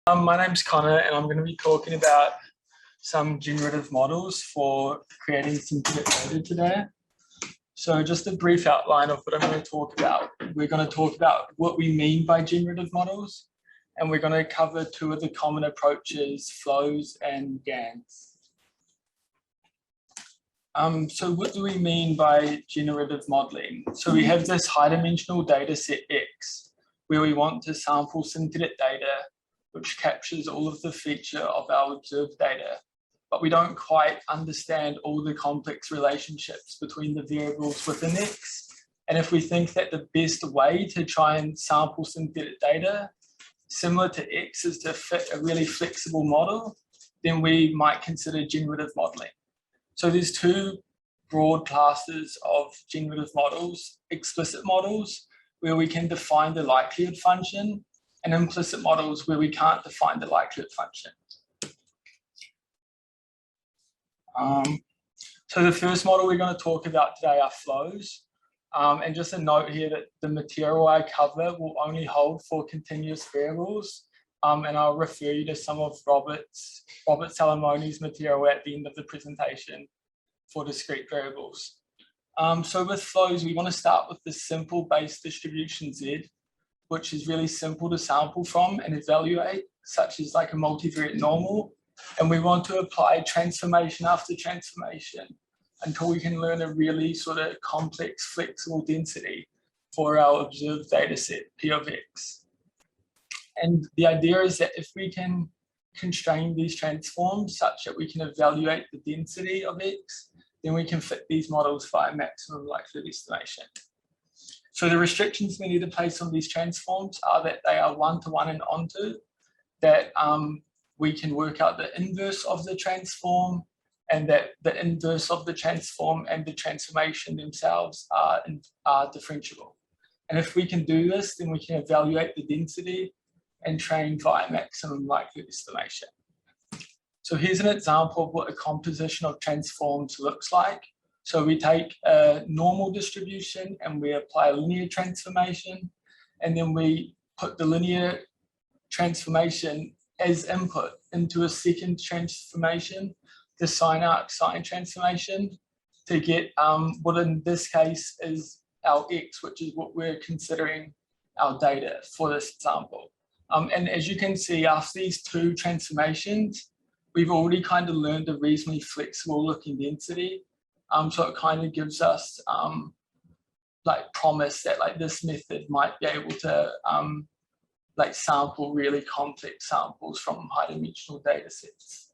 My name's Connor, and I'm going to be talking about some generative models for creating synthetic data today. So just a brief outline of what I'm going to talk about. We're going to talk about what we mean by generative models, and we're going to cover two of the common approaches, flows and GANs. So what do we mean by generative modeling? So we have this high-dimensional data set X, where we want to sample synthetic data which captures all of the feature of our observed data, but we don't quite understand all the complex relationships between the variables within X. And if we think that the best way to try and sample synthetic data, similar to X, is to fit a really flexible model, then we might consider generative modeling. So there's two broad classes of generative models: explicit models, where we can define the likelihood function, and implicit models where we can't define the likelihood function. So the first model we're going to talk about today are flows. And just a note here that the material I cover will only hold for continuous variables. And I'll refer you to some of Robert Salamoni's material at the end of the presentation for discrete variables. So with flows, we want to start with the simple base distribution Z, which is really simple to sample from and evaluate, such as like a multivariate normal. And we want to apply transformation after transformation until we can learn a really sort of complex, flexible density for our observed data set, P of X. And the idea is that if we can constrain these transforms such that we can evaluate the density of X, then we can fit these models via maximum likelihood estimation. So the restrictions we need to place on these transforms are that they are one-to-one and onto, that we can work out the inverse of the transform, and that the inverse of the transform and the transformation themselves are differentiable. And if we can do this, then we can evaluate the density and train via maximum likelihood estimation. So here's an example of what a composition of transforms looks like. So we take a normal distribution and we apply a linear transformation, and then we put the linear transformation as input into a second transformation, the sine arc sine transformation, to get what in this case is our X, which is what we're considering our data for this example. And as you can see, after these two transformations, we've already kind of learned a reasonably flexible looking density. So it kind of gives us like promise that like this method might be able to like sample really complex samples from high dimensional data sets.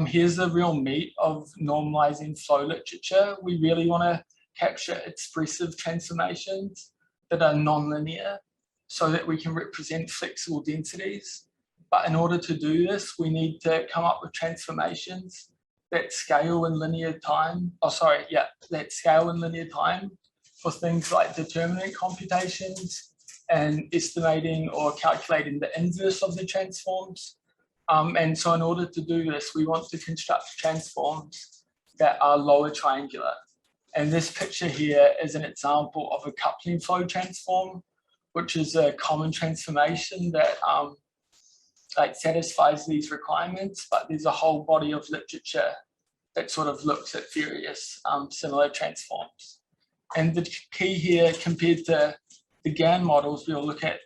Here's the real meat of normalizing flow literature. We really want to capture expressive transformations that are nonlinear so that we can represent flexible densities. But in order to do this, we need to come up with transformations that scale in linear time, that scale in linear time for things like determinant computations and estimating or calculating the inverse of the transforms. And so in order to do this, we want to construct transforms that are lower triangular. And this picture here is an example of a coupling flow transform, which is a common transformation that like satisfies these requirements, but there's a whole body of literature that sort of looks at various similar transforms. And the key here, compared to the GAN models we'll look at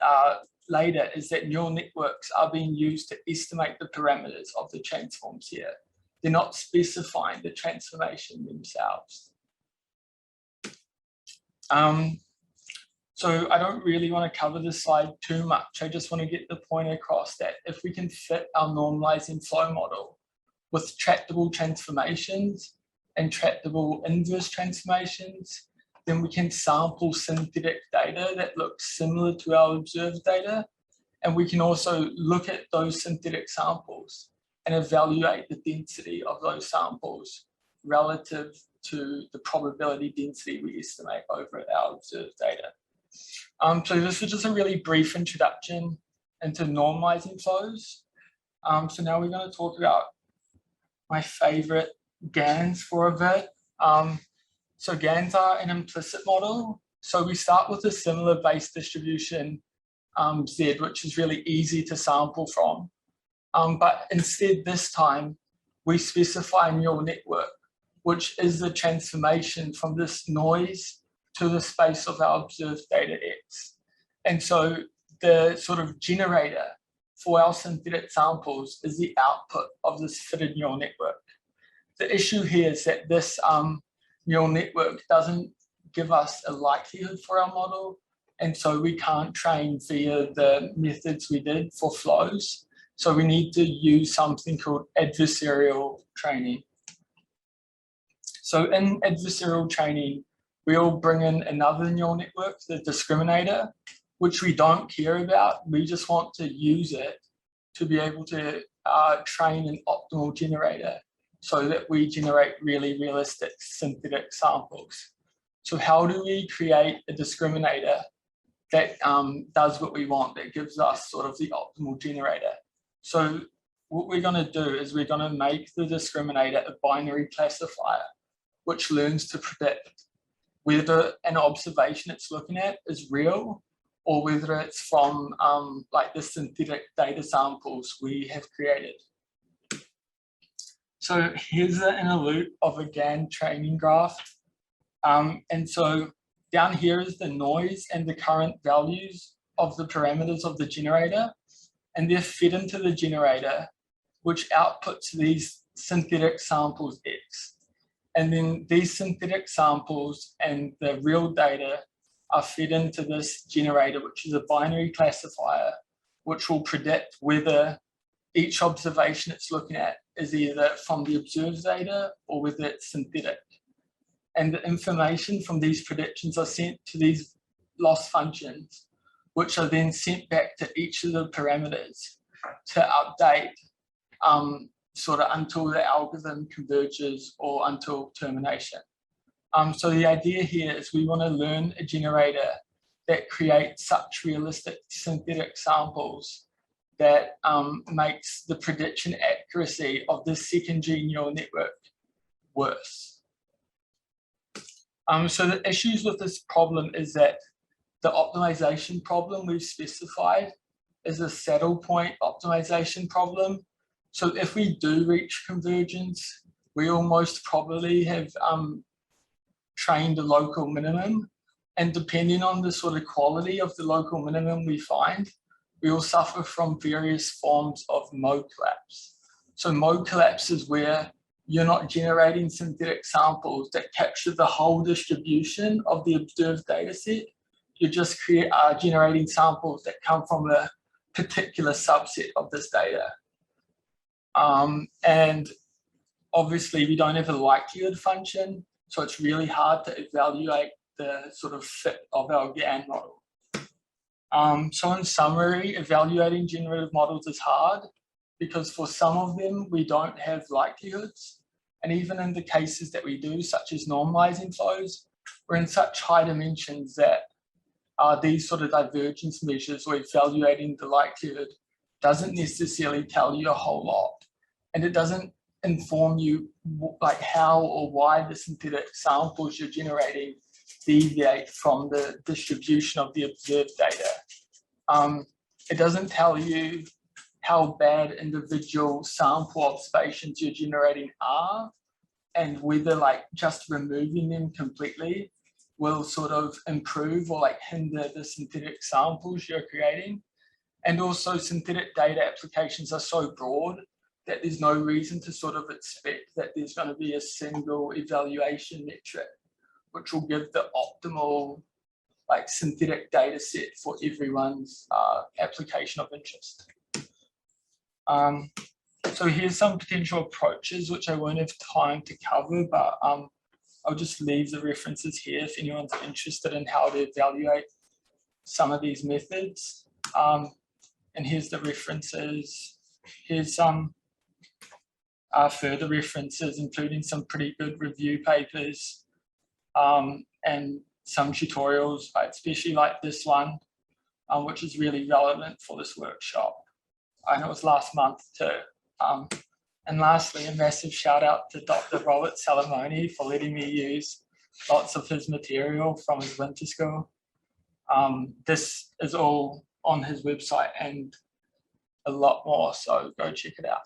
later, is that neural networks are being used to estimate the parameters of the transforms here. They're not specifying the transformation themselves. So I don't really want to cover this slide too much. I just want to get the point across that if we can fit our normalizing flow model with tractable transformations and tractable inverse transformations, then we can sample synthetic data that looks similar to our observed data. And we can also look at those synthetic samples and evaluate the density of those samples relative to the probability density we estimate over our observed data. So this was just a really brief introduction into normalizing flows. So now we're going to talk about my favorite GANs for a bit. So GANs are an implicit model. So we start with a similar base distribution Z, which is really easy to sample from. But instead this time, we specify neural network, which is the transformation from this noise to the space of our observed data X. And so the sort of generator for our synthetic samples is the output of this fitted neural network. The issue here is that this neural network doesn't give us a likelihood for our model, and so we can't train via the methods we did for flows. So we need to use something called adversarial training. So in adversarial training, we'll bring in another neural network, the discriminator, which we don't care about. We just want to use it to be able to train an optimal generator so that we generate really realistic synthetic samples. So how do we create a discriminator that does what we want, that gives us sort of the optimal generator? So what we're going to do is we're going to make the discriminator a binary classifier, which learns to predict whether an observation it's looking at is real or whether it's from like the synthetic data samples we have created. So here's an inner loop of a GAN training graph. And so down here is the noise and the current values of the parameters of the generator, and they're fed into the generator, which outputs these synthetic samples X. And then these synthetic samples and the real data are fed into this generator, which is a binary classifier, which will predict whether each observation it's looking at is either from the observed data or whether it's synthetic. And the information from these predictions are sent to these loss functions, which are then sent back to each of the parameters to update sort of until the algorithm converges or until termination. So the idea here is we want to learn a generator that creates such realistic synthetic samples that makes the prediction accuracy of this secondary neural network worse. So the issues with this problem is that the optimization problem we've specified is a saddle point optimization problem. So if we do reach convergence, we will most probably have trained a local minimum, and depending on the sort of quality of the local minimum we find, we will suffer from various forms of mode collapse. So mode collapse is where you're not generating synthetic samples that capture the whole distribution of the observed data set. You're just generating samples that come from a particular subset of this data. And obviously we don't have a likelihood function, so it's really hard to evaluate the sort of fit of our GAN model. So in summary, evaluating generative models is hard because for some of them we don't have likelihoods. And even in the cases that we do, such as normalizing flows, we're in such high dimensions that these sort of divergence measures or evaluating the likelihood doesn't necessarily tell you a whole lot. And it doesn't inform you like how or why the synthetic samples you're generating deviate from the distribution of the observed data. It doesn't tell you how bad individual sample observations you're generating are and whether like just removing them completely will sort of improve or like hinder the synthetic samples you're creating. And also synthetic data applications are so broad that there's no reason to sort of expect that there's going to be a single evaluation metric which will give the optimal like synthetic data set for everyone's application of interest. So here's some potential approaches which I won't have time to cover, but I'll just leave the references here if anyone's interested in how to evaluate some of these methods. And here's the references. Here's some further references, including some pretty good review papers and some tutorials, especially like this one, which is really relevant for this workshop. I know it was last month too. And lastly, a massive shout out to Dr. Robert Salamone for letting me use lots of his material from his winter school. This is all on his website and a lot more, so go check it out.